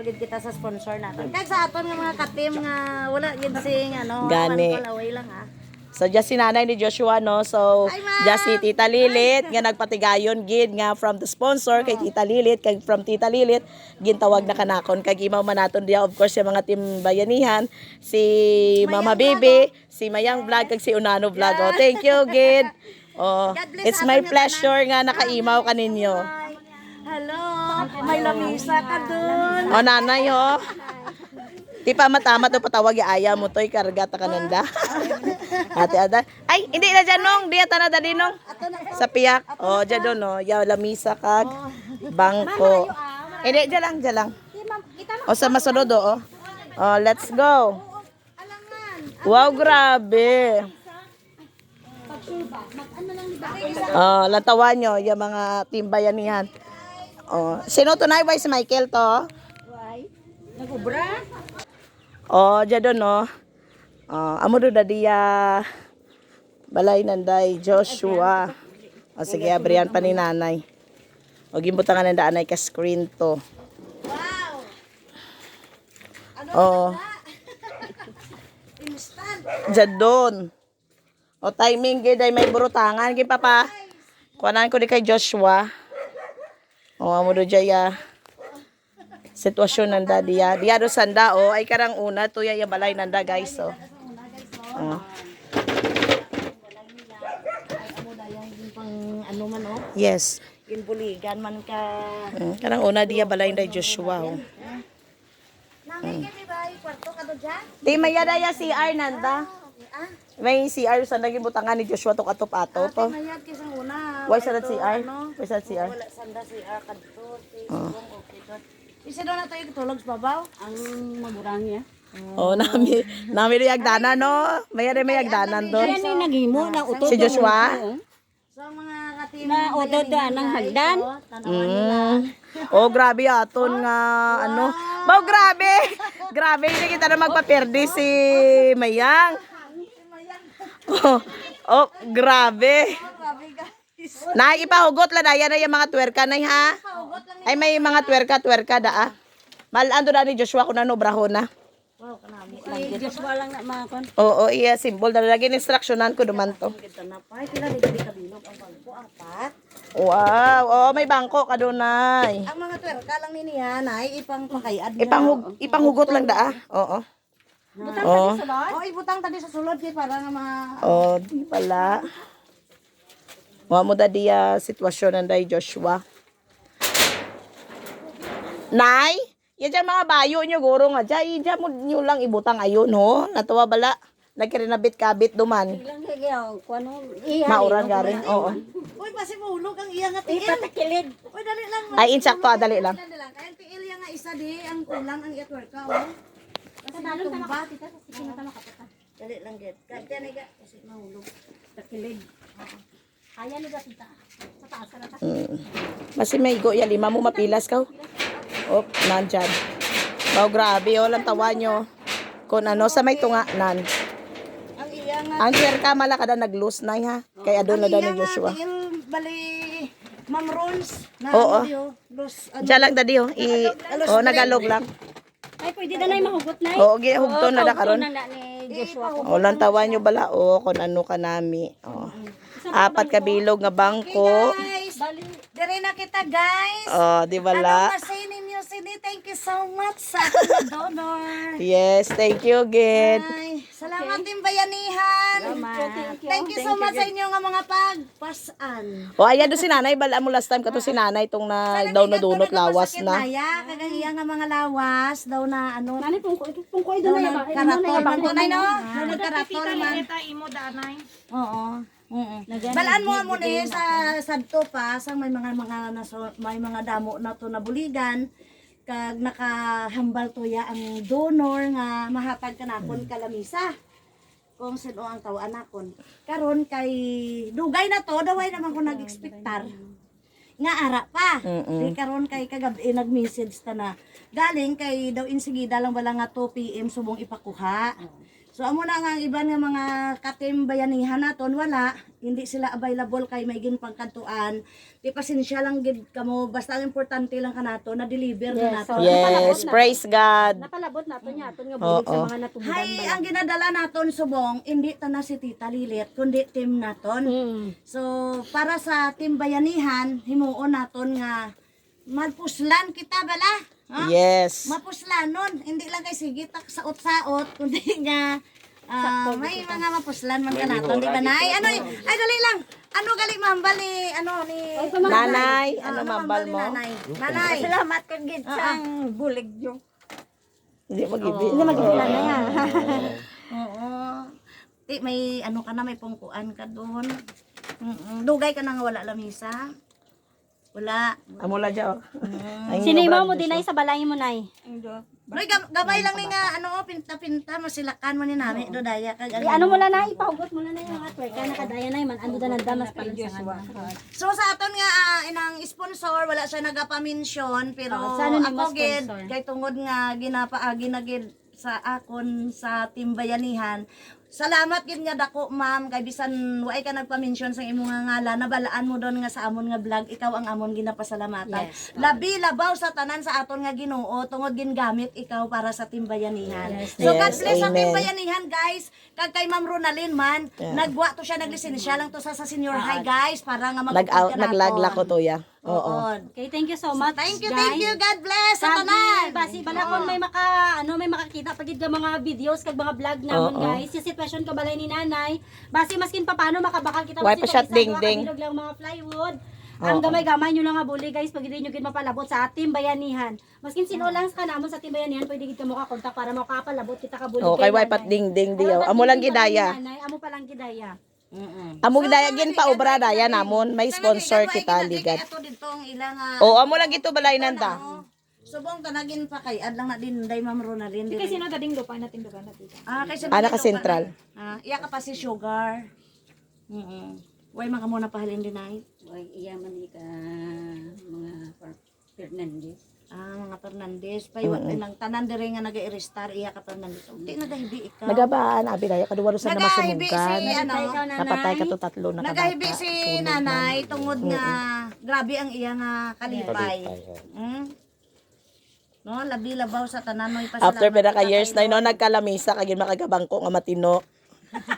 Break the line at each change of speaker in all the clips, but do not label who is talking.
gid kita sa sponsor natin. Kag sa aton nga mga ka-team nga wala gid sing ano,
Gani.
one call away lang ha.
So, just si nanay ni Joshua, no? So,
Hi, ma'am!
just si Tita Lilit, nga nagpatigayon, gid, nga from the sponsor, kay Tita Lilit, kag from Tita Lilit, gintawag na kanakon, kag imaw manaton diya, of course, yung mga team bayanihan, si Mama Bibi, si Mayang Vlog, kag si Unano Vlog. Oh, thank you, gid. Oh,
God bless
it's my
aton nga
pleasure nga nakaimaw kaninyo.
Hi. Hello, may lamisa ka dun.
Oh, nanay, oh. Di pa matama to patawag ya aya mo toy karga ta kananda. Ate ada. Ay, hindi na dyan nong, di ata na dali nong. Sa piyak. Oh, dyan doon no. Ya lamisa kag bangko. Hindi dyan lang, dyan lang. O sa masunod oh. Oh, let's go. Wow, grabe. Oh, latawan nyo, yung mga team bayanihan. Oh, sino to na? Si Michael to?
Nagubra?
Oh, dyan doon, no? Oh, amo do dadiya balay nanday Joshua. O sige, abrihan pa ni nanay. O gimbutangan nanda anay ka screen to.
Wow.
Oh,
Instant.
dyan doon. O timing gid ay may burutangan gid papa. Kuanan ko di kay Joshua. O amo do jaya. Sitwasyon nanda diya. Diya do sanda o ay karang una tuya ya balay nanda guys oh. Oh.
Pang ano man oh.
Yes.
Ginbuligan man ka.
Karang una diya balay nday Joshua oh.
Nangay kami ba kwarto ka do diyan?
Di maya daya CR nanda.
Ah,
May CR sa naging butangan ni Joshua tok atop-ato to.
mayad kisang una.
Why sa CR?
Ano?
Why sa CR?
Wala sanda si kadto. Isa doon na tayo tulog sa babaw. Ang magurang niya.
Oh, nami do yagdanan no. Maya rin may yagdanan doon.
Yan ay naghimo na utod.
Si Joshua?
So ang mga katim
Na utod ng hagdan.
Oh, grabe aton nga ano. Bao grabe. Grabe hindi kita na magpaperde si Mayang. Oh, grabe. Nay ipahugot la daya na yung mga twerka nay ha. Ay may mga twerka da ah. Malando na ni Joshua kun ano brahon na.
Wow, kanami.
Ay, Joshua lang na mga kon.
Oo, iya symbol na lagi instructionan ko duman to.
Kita na pa. Pila ni dali kabilog ang bangko apat.
Wow, oh may bangko ka dunay.
Ang mga twerka lang ni niya ay ipang pakayad niya.
Ipanghugot lang da ah. Oo.
Butang
Oh.
tadi sa sulod. Oh, ibutang tadi sa sulod kay para nga mga
Oh, di pala. Wa mo da diya sitwasyon nanday Joshua. Nay, yan dyan mga bayo nyo, guro nga dyan. Dyan mo nyo lang ibutang ayun, ho. Natuwa bala. Nagkirinabit-kabit duman.
Ilang kaya kuno iya.
Mauran garing, oo.
Uy, pasi mahulog ang iya nga tiil.
Ipatakilid.
Uy, dali lang.
Ay, insakto, dali lang.
Dali lang. Kaya tiil yang nga isa di ang kulang ang iya twerka, oh. Kasi natumba. Dali lang gid. Kaya ni ga kasi mahulog.
Takilid. Kaya ni tita. Sa taas ra ta.
Masi may go, ya lima mo mapilas ka. Oh, nandyan. Wow, grabe, oh, lang tawa nyo. Kung ano, sa may tunganan.
Ang iya nga
Ang ka malakada nag-loose na ha. Kaya doon na daw ni Joshua.
tiil bali Ma'am Rons na
Oo.
los
Diyan lang dadi, oh. Oh, nagalog lang.
Ay pwede na nay mahugot nay.
Oo, gihugton na da karon.
Na ni Joshua.
O, lang tawa nyo bala, o, kung ano ka nami. O. Apat ka bilog nga bangko.
guys. Dire na kita guys.
O, di bala?
Ano kasi ninyo sini? Thank you so much sa ating donor.
Yes, thank you, Gid.
Ay, salamat din bayanihan. Thank you so much sa inyo nga mga pagpasan.
O, ayan do si nanay, bala mo last time, kato si nanay, itong na daw na dunot, lawas na.
Naya, kagang iya nga mga lawas daw na ano.
Nani pungkoy
Daw
doon
na
na
karatol man tunay no? Daw na karatol man.
imo danay.
Oo. Balaan mo mo ni sa sadto pa sang may mga may mga damo na to na buligan kag nakahambal to ya ang donor nga mahatag kanakon kalamisa. Kung sino ang tawaan nakon. Karon kay dugay na to daway naman ko nag-expectar. Nga ara pa. Di karon kay kagabi nag-message ta na. Galing kay daw insigida lang bala nga 2 PM subong ipakuha. So amo na nga ang iban nga mga katim bayanihan naton wala, hindi sila available kay may gin pangkantuan. Di pasensya lang gid kamo, basta ang importante lang kanato na deliver na nato.
Yes, praise God.
Napalabot nato niya aton nga bulig sa mga natubugan
Hay,
ba.
ang ginadala naton subong, hindi ta na si Tita Lilit, kundi team naton. So, para sa team bayanihan, himuon naton nga malpuslan kita bala. Ha?
Yes.
Mapuslanon, hindi lang kay sige tak saot-saot, kundi nga may mga mapuslan man ka naton, di ba nay? Ano ay dali lang. Ano gali mahambal ni
Nanay,
Ah,
ano mambal
ni
mo?
Nanay. Nanay.
Salamat kang gitsang bulig yung.
Hindi magibi.
Hindi magibulan na yan.
Oo. May ano ka na, may pungkuan ka doon. Dugay ka na nga wala lamisa. Wala.
Amula dyan.
Sinimaw mo din ay sa balay mo nay.
Noy, gabay lang ni nga, ano, pinta-pinta, masilakan mo ni nami, do daya.
Ano mo lang nay, ipahugot mo lang na yung atwork. Kaya nakadaya na man, ano na damas pa lang sa nga.
So sa aton nga, inang sponsor, wala siya nagapa-mention, pero
Sana ni
ako
mo
gid,
sponsor.
kay tungod nga, ginapaagi na gid sa akon sa Team Bayanihan. Salamat gid nga dako ma'am, kay bisan waay ka nagpa-mention sa imong nga ngalan, nabalaan mo doon nga sa amon nga vlog, ikaw ang amon ginapasalamatan.
Yes.
Labi labaw sa tanan sa aton nga Ginoo, tungod gingamit ikaw para sa Team Bayanihan. So God
Yes,
bless sa Team
amen.
Bayanihan guys. Kag kay Ma'am Ronalyn man, nagwa to siya naglisensya lang to sa senior high guys para nga mag-out
Naglagla ko to ya. Oo.
Okay, thank you so much.
Thank you,
guys.
thank you. God bless sa
Sabi,
tanan.
basi balakon may may makakita pagid ka mga videos kag mga vlog namon
Oo.
guys. Yung sitwasyon ka balay ni nanay. Basi maskin pa paano makabakal kita
Why pa shot ding-ding?
Bilog lang mga plywood. Ang gamay-gamay nyo lang nga buli guys pag hindi nyo gid mapalabot sa Team Bayanihan. Maskin sino lang sa kanamon sa Team Bayanihan pwede gid ka mo ka-contact para makapalabot kita ka buli
Oh, kay wipe at ding-ding diyaw. Amo lang gidaya.
Amo pa lang gidaya.
Amo gidaya gin pa obra daya namon. May sponsor kita ligad.
Ito dito ang ilang
Oo, amo lang gito balay nanda.
subong tanagin pa kay adlang na din day Ma'am Ronalyn.
Kasi sino dading lupa natin lupa natin.
Kay
Ana ka sentral.
Iya ka pa si Sugar. Way mga muna pahalin din ay.
Oy, iyaman ni ka mga Fernandez.
Mga Fernandez. Paywat ng tanan dire nga nag-i-restar iya ka Fernandez. Di nagahibi ikaw.
Nagabaan abi daya kaduwaro sa na
Nagahibi si
masumugan.
ano.
Napatay ka to tatlo na kabata.
Nagahibi si nanay tungod nga grabe ang iya nga kalipay. No, labi labaw sa tananoy pa
After pera ka years na no nagkalamisa kagin makagabangko nga matino.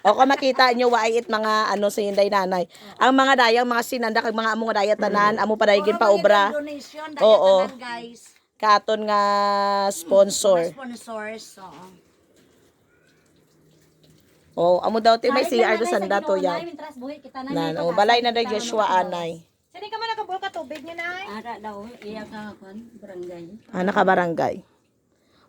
O kung makita nyo wait mga ano sa hinday nanay. Ang mga dayang mga sinanda kag mga amo nga daya tanan, amo pa daygin pa obra.
Donation
Oo.
tanan guys.
Katon nga sponsor.
Sponsors. Oo.
Oh, amo daw ti may CR do sanda to ya. Nan, o balay na day Joshua anay.
Sini ka man nakabul ka tubig niya na.
Ara daw, iya ka kon barangay.
Naka-barangay.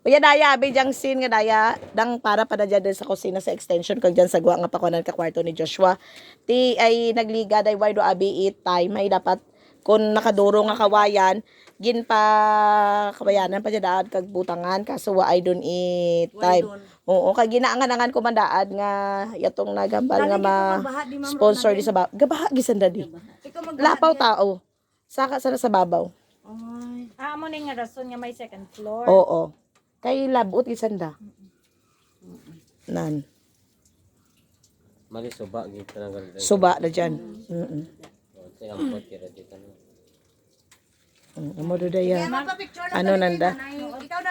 Uya daya abi jang sin nga daya dang para pada dyan sa kusina sa extension kag dyan sa guwa nga pakunan ka kwarto ni Joshua. Ti ay nagliga day why do abi it time may dapat kun nakaduro nga kawayan gin pa kawayanan pa dyan kag butangan kaso wa ay dun it time. Oo kag ginaangan-angan ko mandaad nga yatong nagambal nga sponsor di sa gabaha gisanda di. Lapaw tao. Saka sana sa babaw.
Amo ni nga rason nga may second floor.
Oo. Kay labot gisanda. Nan.
Mali suba gitu tanggal.
Suba na dyan.
Saya ampot kira dito.
Amo do daya.
Kaya magpa-picture lang
Ano
kami kay
nanda?
nanay. Ikaw na